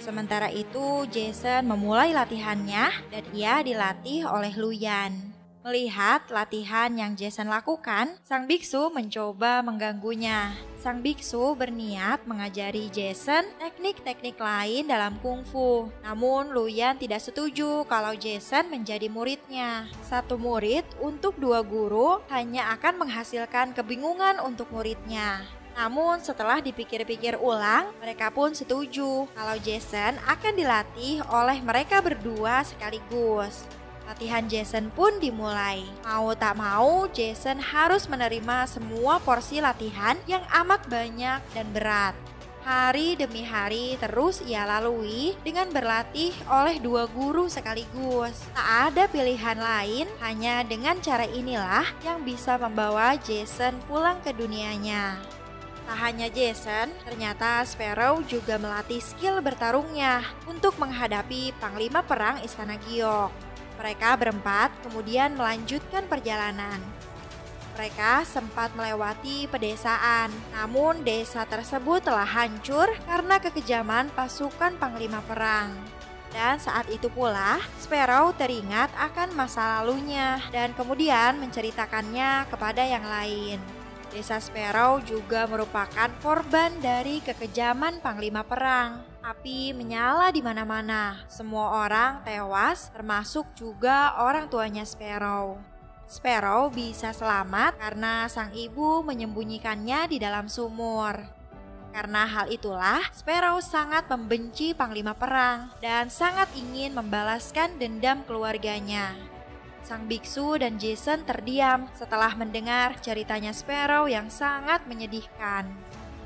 Sementara itu, Jason memulai latihannya dan ia dilatih oleh Luyan. Melihat latihan yang Jason lakukan, sang biksu mencoba mengganggunya. Sang biksu berniat mengajari Jason teknik-teknik lain dalam kungfu. Namun Luyan tidak setuju kalau Jason menjadi muridnya. Satu murid untuk dua guru hanya akan menghasilkan kebingungan untuk muridnya. Namun setelah dipikir-pikir ulang, mereka pun setuju kalau Jason akan dilatih oleh mereka berdua sekaligus. Latihan Jason pun dimulai. Mau tak mau, Jason harus menerima semua porsi latihan yang amat banyak dan berat. Hari demi hari terus ia lalui dengan berlatih oleh dua guru sekaligus. Tak ada pilihan lain, hanya dengan cara inilah yang bisa membawa Jason pulang ke dunianya. Tak hanya Jason, ternyata Sparrow juga melatih skill bertarungnya untuk menghadapi Panglima Perang Istana Giok. Mereka berempat kemudian melanjutkan perjalanan. Mereka sempat melewati pedesaan, namun desa tersebut telah hancur karena kekejaman pasukan Panglima Perang. Dan saat itu pula, Sparrow teringat akan masa lalunya dan kemudian menceritakannya kepada yang lain. Desa Sparrow juga merupakan korban dari kekejaman Panglima Perang. Api menyala di mana-mana. Semua orang tewas, termasuk juga orang tuanya Sparrow. Sparrow bisa selamat karena sang ibu menyembunyikannya di dalam sumur. Karena hal itulah, Sparrow sangat membenci Panglima Perang dan sangat ingin membalaskan dendam keluarganya. Sang biksu dan Jason terdiam setelah mendengar ceritanya Sparrow yang sangat menyedihkan.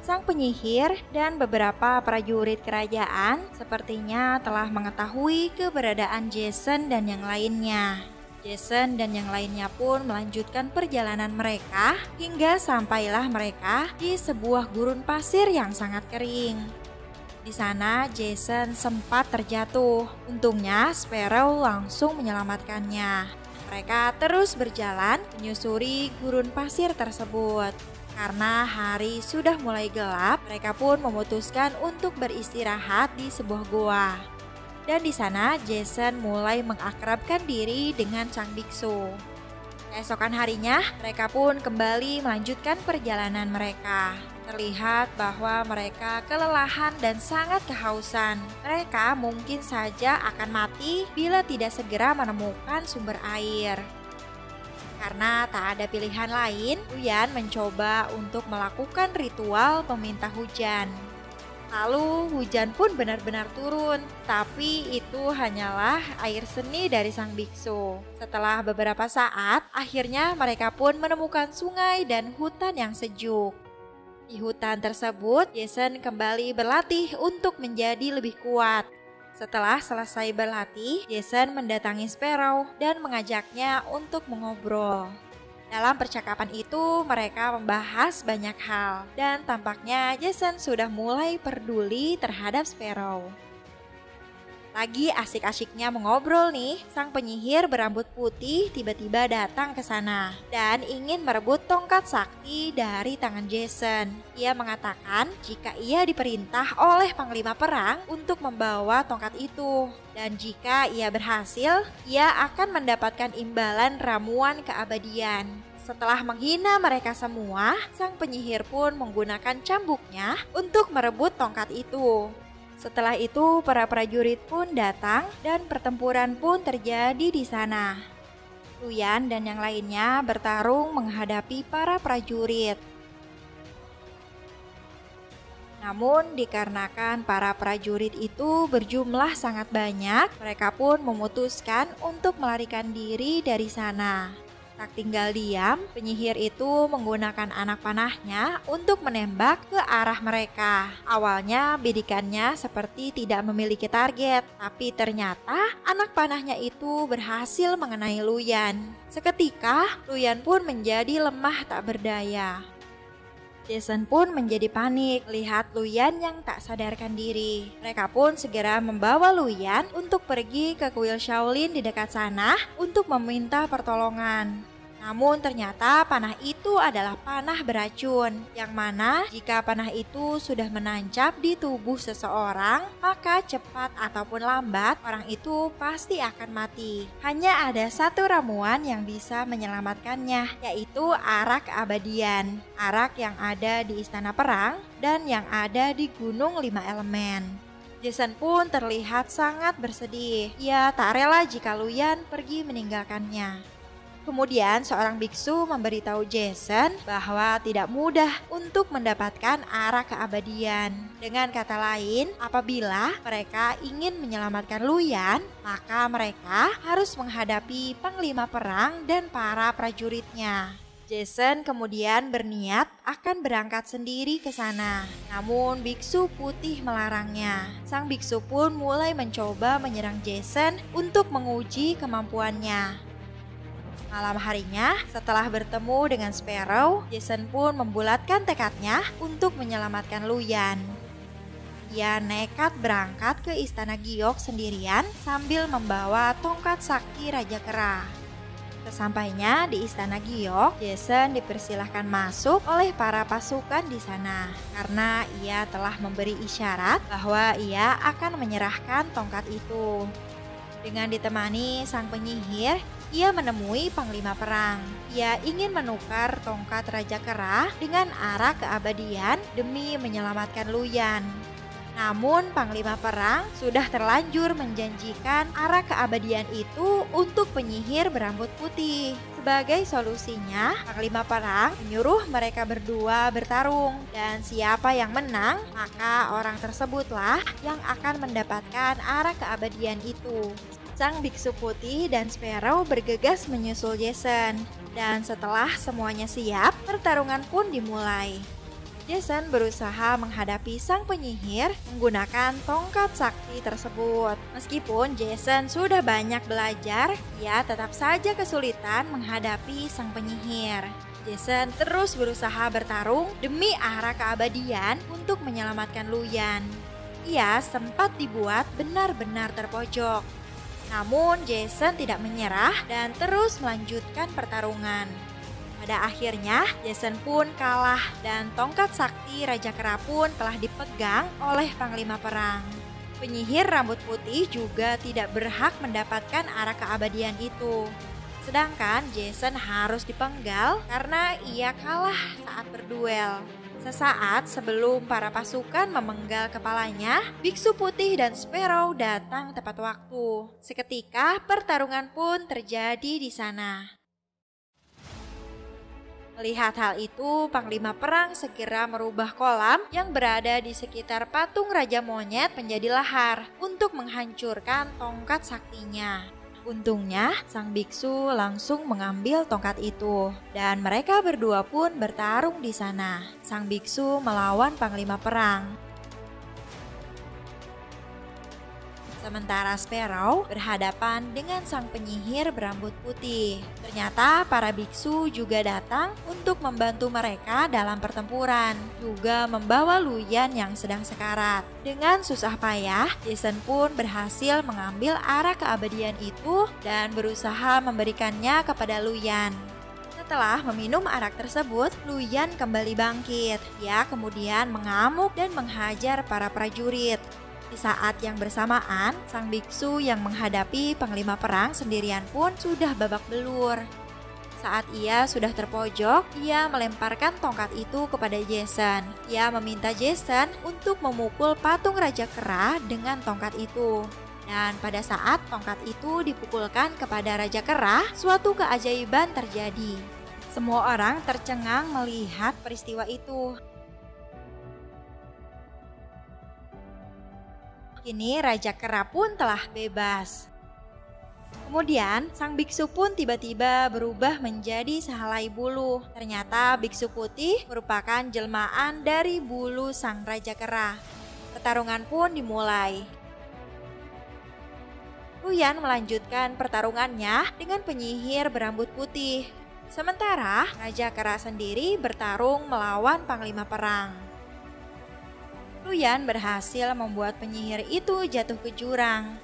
Sang penyihir dan beberapa prajurit kerajaan sepertinya telah mengetahui keberadaan Jason dan yang lainnya. Jason dan yang lainnya pun melanjutkan perjalanan mereka hingga sampailah mereka di sebuah gurun pasir yang sangat kering. Di sana Jason sempat terjatuh. Untungnya Sparrow langsung menyelamatkannya. Mereka terus berjalan menyusuri gurun pasir tersebut. Karena hari sudah mulai gelap, mereka pun memutuskan untuk beristirahat di sebuah goa. Dan di sana Jason mulai mengakrabkan diri dengan sang biksu. Keesokan harinya, mereka pun kembali melanjutkan perjalanan mereka. Terlihat bahwa mereka kelelahan dan sangat kehausan. Mereka mungkin saja akan mati bila tidak segera menemukan sumber air. Karena tak ada pilihan lain, Luyan mencoba untuk melakukan ritual meminta hujan. Lalu hujan pun benar-benar turun, tapi itu hanyalah air seni dari sang biksu. Setelah beberapa saat, akhirnya mereka pun menemukan sungai dan hutan yang sejuk. Di hutan tersebut, Jason kembali berlatih untuk menjadi lebih kuat. Setelah selesai berlatih, Jason mendatangi Sparrow dan mengajaknya untuk mengobrol. Dalam percakapan itu, mereka membahas banyak hal dan tampaknya Jason sudah mulai peduli terhadap Sparrow. Lagi asik-asiknya mengobrol nih, sang penyihir berambut putih tiba-tiba datang ke sana dan ingin merebut tongkat sakti dari tangan Jason. Ia mengatakan jika ia diperintah oleh Panglima Perang untuk membawa tongkat itu. Dan jika ia berhasil, ia akan mendapatkan imbalan ramuan keabadian. Setelah menghina mereka semua, sang penyihir pun menggunakan cambuknya untuk merebut tongkat itu. Setelah itu, para prajurit pun datang dan pertempuran pun terjadi di sana. Luyan dan yang lainnya bertarung menghadapi para prajurit. Namun dikarenakan para prajurit itu berjumlah sangat banyak, mereka pun memutuskan untuk melarikan diri dari sana. Tak tinggal diam, penyihir itu menggunakan anak panahnya untuk menembak ke arah mereka. Awalnya bidikannya seperti tidak memiliki target, tapi ternyata anak panahnya itu berhasil mengenai Luyan. Seketika, Luyan pun menjadi lemah tak berdaya. Jason pun menjadi panik melihat Luyan yang tak sadarkan diri. Mereka pun segera membawa Luyan untuk pergi ke kuil Shaolin di dekat sana untuk meminta pertolongan. Namun ternyata panah itu adalah panah beracun, yang mana jika panah itu sudah menancap di tubuh seseorang, maka cepat ataupun lambat orang itu pasti akan mati. Hanya ada satu ramuan yang bisa menyelamatkannya, yaitu arak keabadian. Arak yang ada di istana perang dan yang ada di Gunung Lima Elemen. Jason pun terlihat sangat bersedih. Ia tak rela jika Luyan pergi meninggalkannya. Kemudian seorang biksu memberitahu Jason bahwa tidak mudah untuk mendapatkan arak keabadian. Dengan kata lain, apabila mereka ingin menyelamatkan Luyan, maka mereka harus menghadapi panglima perang dan para prajuritnya. Jason kemudian berniat akan berangkat sendiri ke sana. Namun biksu putih melarangnya. Sang biksu pun mulai mencoba menyerang Jason untuk menguji kemampuannya. Malam harinya, setelah bertemu dengan Sparrow, Jason pun membulatkan tekadnya untuk menyelamatkan Luyan. Ia nekat berangkat ke istana Giok sendirian sambil membawa tongkat sakti Raja Kera. Sesampainya di istana Giok, Jason dipersilahkan masuk oleh para pasukan di sana karena ia telah memberi isyarat bahwa ia akan menyerahkan tongkat itu. Dengan ditemani sang penyihir, ia menemui panglima perang. Ia ingin menukar tongkat Raja Kera dengan arak keabadian demi menyelamatkan Luyan. Namun panglima perang sudah terlanjur menjanjikan arak keabadian itu untuk penyihir berambut putih. Sebagai solusinya, panglima perang menyuruh mereka berdua bertarung, dan siapa yang menang, maka orang tersebutlah yang akan mendapatkan arak keabadian itu. Sang biksu putih dan Sparrow bergegas menyusul Jason, dan setelah semuanya siap, pertarungan pun dimulai. Jason berusaha menghadapi sang penyihir menggunakan tongkat sakti tersebut. Meskipun Jason sudah banyak belajar, ia tetap saja kesulitan menghadapi sang penyihir. Jason terus berusaha bertarung demi arak keabadian untuk menyelamatkan Luyan. Ia sempat dibuat benar-benar terpojok. Namun Jason tidak menyerah dan terus melanjutkan pertarungan. Pada akhirnya Jason pun kalah dan tongkat sakti Raja Kera pun telah dipegang oleh panglima perang. Penyihir rambut putih juga tidak berhak mendapatkan arak keabadian itu. Sedangkan Jason harus dipenggal karena ia kalah saat berduel. Sesaat sebelum para pasukan memenggal kepalanya, biksu putih dan Sparrow datang tepat waktu. Seketika pertarungan pun terjadi di sana. Melihat hal itu, panglima perang segera merubah kolam yang berada di sekitar patung Raja Monyet menjadi lahar untuk menghancurkan tongkat saktinya. Untungnya, sang biksu langsung mengambil tongkat itu, dan mereka berdua pun bertarung di sana. Sang biksu melawan panglima perang. Sementara Sparrow berhadapan dengan sang penyihir berambut putih. Ternyata para biksu juga datang untuk membantu mereka dalam pertempuran, juga membawa Luyan yang sedang sekarat. Dengan susah payah, Jason pun berhasil mengambil arak keabadian itu dan berusaha memberikannya kepada Luyan. Setelah meminum arak tersebut, Luyan kembali bangkit. Ia kemudian mengamuk dan menghajar para prajurit. Di saat yang bersamaan, sang biksu yang menghadapi panglima perang sendirian pun sudah babak belur. Saat ia sudah terpojok, ia melemparkan tongkat itu kepada Jason. Ia meminta Jason untuk memukul patung Raja Kera dengan tongkat itu. Dan pada saat tongkat itu dipukulkan kepada Raja Kera, suatu keajaiban terjadi. Semua orang tercengang melihat peristiwa itu. Kini Raja Kera pun telah bebas. Kemudian sang biksu pun tiba-tiba berubah menjadi sehelai bulu. Ternyata biksu putih merupakan jelmaan dari bulu sang Raja Kera. Pertarungan pun dimulai. Luyan melanjutkan pertarungannya dengan penyihir berambut putih. Sementara Raja Kera sendiri bertarung melawan panglima perang. Luyan berhasil membuat penyihir itu jatuh ke jurang.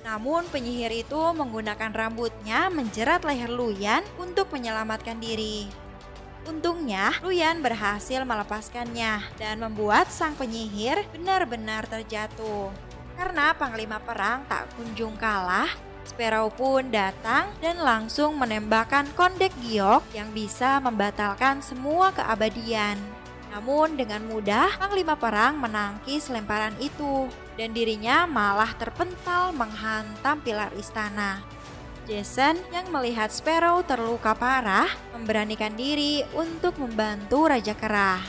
Namun penyihir itu menggunakan rambutnya menjerat leher Luyan untuk menyelamatkan diri. Untungnya, Luyan berhasil melepaskannya dan membuat sang penyihir benar-benar terjatuh. Karena Panglima Perang tak kunjung kalah, Sparrow pun datang dan langsung menembakkan kondek giok yang bisa membatalkan semua keabadian. Namun dengan mudah Panglima Perang menangkis lemparan itu dan dirinya malah terpental menghantam pilar istana. Jason yang melihat Sparrow terluka parah memberanikan diri untuk membantu Raja Kera.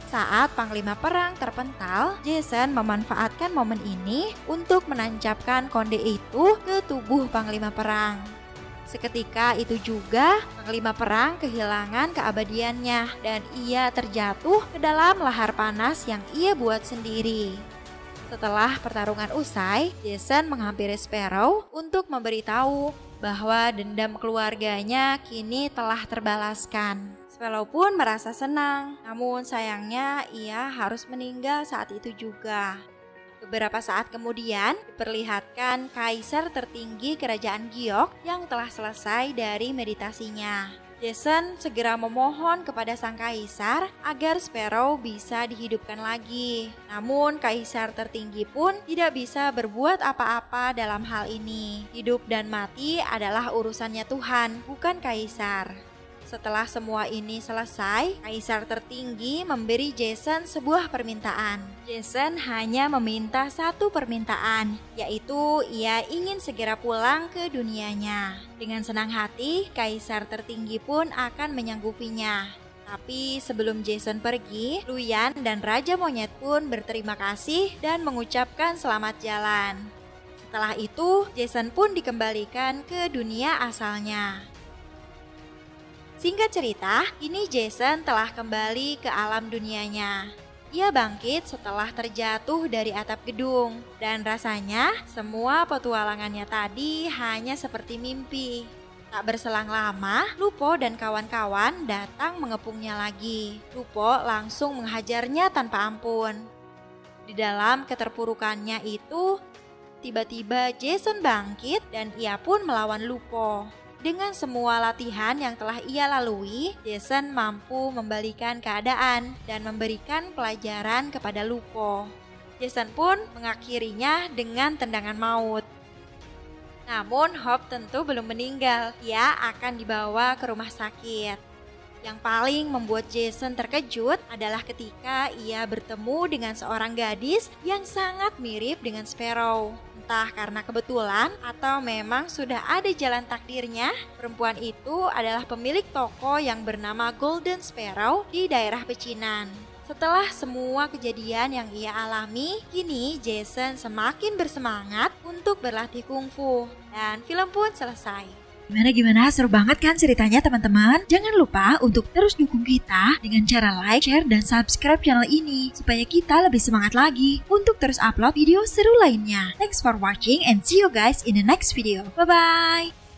Saat Panglima Perang terpental, Jason memanfaatkan momen ini untuk menancapkan konde itu ke tubuh Panglima Perang. Seketika itu juga, Panglima Perang kehilangan keabadiannya dan ia terjatuh ke dalam lahar panas yang ia buat sendiri. Setelah pertarungan usai, Jason menghampiri Sparrow untuk memberitahu bahwa dendam keluarganya kini telah terbalaskan. Sparrow pun merasa senang, namun sayangnya ia harus meninggal saat itu juga. Beberapa saat kemudian diperlihatkan kaisar tertinggi kerajaan Giok yang telah selesai dari meditasinya. Jason segera memohon kepada sang kaisar agar Sparrow bisa dihidupkan lagi. Namun kaisar tertinggi pun tidak bisa berbuat apa-apa dalam hal ini. Hidup dan mati adalah urusannya Tuhan, bukan kaisar. Setelah semua ini selesai, kaisar tertinggi memberi Jason sebuah permintaan. Jason hanya meminta satu permintaan, yaitu ia ingin segera pulang ke dunianya. Dengan senang hati, kaisar tertinggi pun akan menyanggupinya. Tapi sebelum Jason pergi, Luyan dan Raja Monyet pun berterima kasih dan mengucapkan selamat jalan. Setelah itu, Jason pun dikembalikan ke dunia asalnya. Singkat cerita, kini Jason telah kembali ke alam dunianya. Ia bangkit setelah terjatuh dari atap gedung, dan rasanya semua petualangannya tadi hanya seperti mimpi. Tak berselang lama, Lupo dan kawan-kawan datang mengepungnya lagi. Lupo langsung menghajarnya tanpa ampun. Di dalam keterpurukannya itu, tiba-tiba Jason bangkit dan ia pun melawan Lupo. Dengan semua latihan yang telah ia lalui, Jason mampu membalikan keadaan dan memberikan pelajaran kepada Lupo. Jason pun mengakhirinya dengan tendangan maut. Namun Hope tentu belum meninggal, ia akan dibawa ke rumah sakit. Yang paling membuat Jason terkejut adalah ketika ia bertemu dengan seorang gadis yang sangat mirip dengan Sparrow. Entah karena kebetulan atau memang sudah ada jalan takdirnya, perempuan itu adalah pemilik toko yang bernama Golden Sparrow di daerah pecinan. Setelah semua kejadian yang ia alami, kini Jason semakin bersemangat untuk berlatih kungfu dan film pun selesai. Gimana? Seru banget kan ceritanya teman-teman? Jangan lupa untuk terus dukung kita dengan cara like, share, dan subscribe channel ini supaya kita lebih semangat lagi untuk terus upload video seru lainnya. Thanks for watching and see you guys in the next video. Bye-bye!